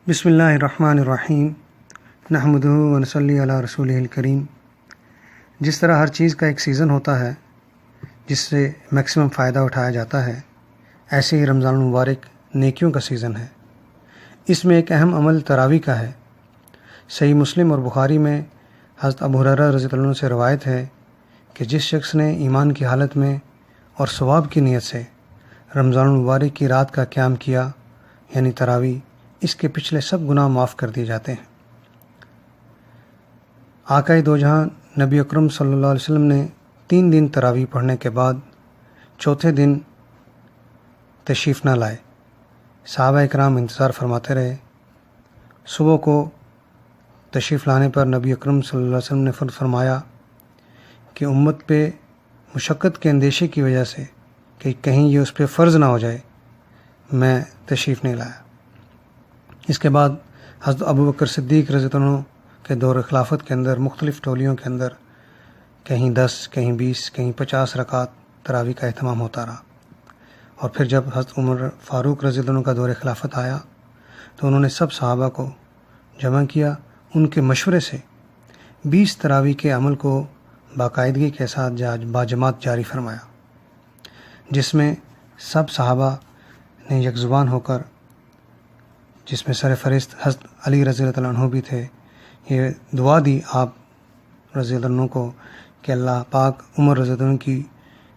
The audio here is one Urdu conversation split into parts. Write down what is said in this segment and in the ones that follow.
بسم اللہ الرحمن الرحیم نحمدہ ونصلی علی رسولہ الکریم۔ جس طرح ہر چیز کا ایک سیزن ہوتا ہے جس سے میکسیمم فائدہ اٹھایا جاتا ہے، ایسے ہی رمضان المبارک نیکیوں کا سیزن ہے۔ اس میں ایک اہم عمل تراویح کا ہے۔ صحیح مسلم اور بخاری میں حضرت ابو ہریرہ رضی اللہ عنہ سے روایت ہے کہ جس شخص نے ایمان کی حالت میں اور ثواب کی نیت سے رمضان المبارک کی رات کا قیام کیا یعنی تراویح، اس کے پچھلے سب گناہ معاف کر دیے جاتے ہیں۔ آقا دو جہاں نبی اکرم صلی اللہ علیہ وسلم نے 3 دن تراویح پڑھنے کے بعد چوتھے دن تشریف نہ لائے۔ صحابہ اکرام انتظار فرماتے رہے۔ صبح کو تشریف لانے پر نبی اکرم صلی اللہ علیہ وسلم نے فرمایا کہ امت پہ مشقت کے اندیشے کی وجہ سے کہ کہیں یہ اس پہ فرض نہ ہو جائے، میں تشریف نہیں لایا۔ اس کے بعد حضرت ابو بکر صدیق رضی اللہ عنہ کے دور خلافت کے اندر مختلف ٹولیوں کے اندر کہیں 10، کہیں 20، کہیں 50 رکعت تراویح کا اہتمام ہوتا رہا۔ اور پھر جب حضرت عمر فاروق رضی اللہ عنہ کا دور خلافت آیا تو انہوں نے سب صحابہ کو جمع کیا، ان کے مشورے سے 20 تراویح کے عمل کو باقاعدگی کے ساتھ باجماعت جاری فرمایا، جس میں سب صحابہ نے یک زبان ہو کر، جس میں سر فہرست حضرت علی رضی اللہ عنہ بھی تھے، یہ دعا دی آپ رضی اللہ عنہ کو کہ اللہ پاک عمر رضی اللہ عنہ کی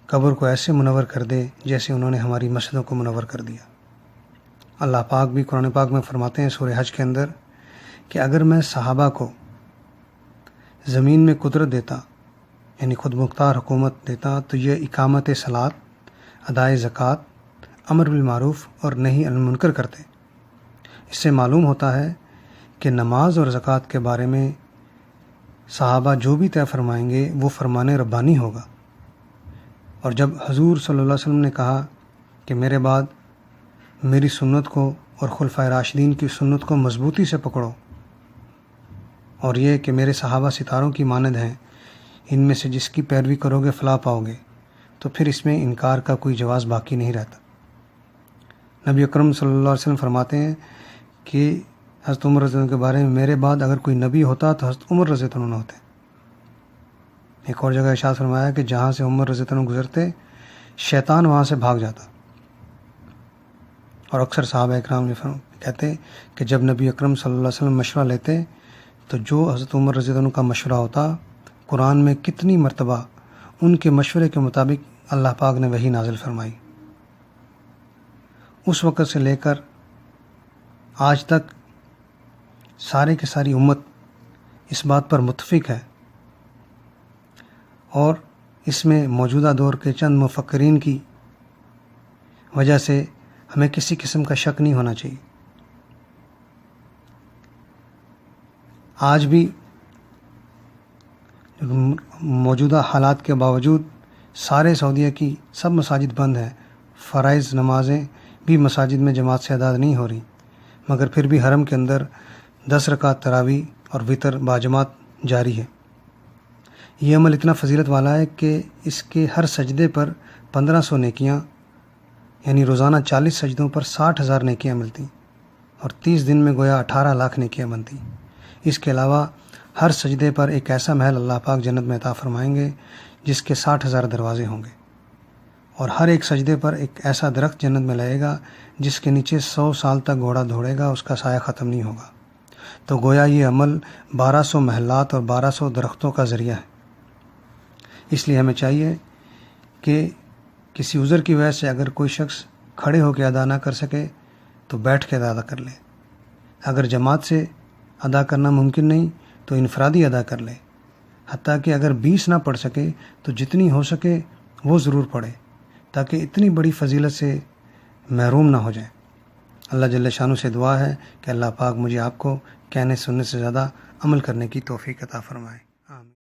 قبر کو ایسے منور کر دے جیسے انہوں نے ہماری مسجدوں کو منور کر دیا۔ اللہ پاک بھی قرآن پاک میں فرماتے ہیں سورہ حج کے اندر کہ اگر میں صحابہ کو زمین میں قدرت دیتا یعنی خود مختار حکومت دیتا تو یہ اقامت صلاۃ، ادائے زکوٰۃ، امر بالمعروف اور نہی عن المنکر کرتے۔ اس سے معلوم ہوتا ہے کہ نماز اور زکوٰۃ کے بارے میں صحابہ جو بھی طے فرمائیں گے وہ فرمان ربانی ہوگا۔ اور جب حضور صلی اللہ علیہ وسلم نے کہا کہ میرے بعد میری سنت کو اور خلفائے راشدین کی سنت کو مضبوطی سے پکڑو، اور یہ کہ میرے صحابہ ستاروں کی مانند ہیں، ان میں سے جس کی پیروی کرو گے فلاح پاؤ گے، تو پھر اس میں انکار کا کوئی جواز باقی نہیں رہتا۔ نبی اکرم صلی اللہ علیہ وسلم فرماتے ہیں کہ حضرت عمر رضی اللہ عنہ کے بارے میں میرے بعد اگر کوئی نبی ہوتا تو حضرت عمر رضی اللہ عنہ ہوتے۔ ایک اور جگہ ارشاد فرمایا کہ جہاں سے عمر رضی اللہ عنہ گزرتے شیطان وہاں سے بھاگ جاتا۔ اور اکثر صحابہ اکرام کہتے کہ جب نبی اکرم صلی اللہ علیہ وسلم مشورہ لیتے تو جو حضرت عمر رضی اللہ عنہ کا مشورہ ہوتا، قرآن میں کتنی مرتبہ ان کے مشورے کے مطابق اللہ پاک نے وحی نازل فرمائی۔ اس وقت سے لے کر آج تک سارے کی ساری امت اس بات پر متفق ہے، اور اس میں موجودہ دور کے چند مفکرین کی وجہ سے ہمیں کسی قسم کا شک نہیں ہونا چاہیے۔ آج بھی موجودہ حالات کے باوجود سارے سعودیہ کی سب مساجد بند ہیں، فرائض نمازیں بھی مساجد میں جماعت سے ادا نہیں ہو رہی، مگر پھر بھی حرم کے اندر 10 رکعت تراویح اور وتر باجماعت جاری ہے۔ یہ عمل اتنا فضیلت والا ہے کہ اس کے ہر سجدے پر 1500 نیکیاں یعنی روزانہ 40 سجدوں پر 60,000 نیکیاں ملتی، اور 30 دن میں گویا 18 لاکھ نیکیاں بنتی۔ اس کے علاوہ ہر سجدے پر ایک ایسا محل اللہ پاک جنت میں عطا فرمائیں گے جس کے 60,000 دروازے ہوں گے، اور ہر ایک سجدے پر ایک ایسا درخت جنت میں لگے گا جس کے نیچے 100 سال تک گھوڑا دوڑے گا، اس کا سایہ ختم نہیں ہوگا۔ تو گویا یہ عمل 1200 محلات اور 1200 درختوں کا ذریعہ ہے۔ اس لیے ہمیں چاہیے کہ کسی عذر کی وجہ سے اگر کوئی شخص کھڑے ہو کے ادا نہ کر سکے تو بیٹھ کے ادا کر لے، اگر جماعت سے ادا کرنا ممکن نہیں تو انفرادی ادا کر لے، حتیٰ کہ اگر 20 نہ پڑھ سکے تو جتنی ہو سکے وہ ضرور پڑھے، تاکہ اتنی بڑی فضیلت سے محروم نہ ہو جائیں۔ اللہ جل شانہ سے دعا ہے کہ اللہ پاک مجھے آپ کو کہنے سننے سے زیادہ عمل کرنے کی توفیق عطا فرمائے۔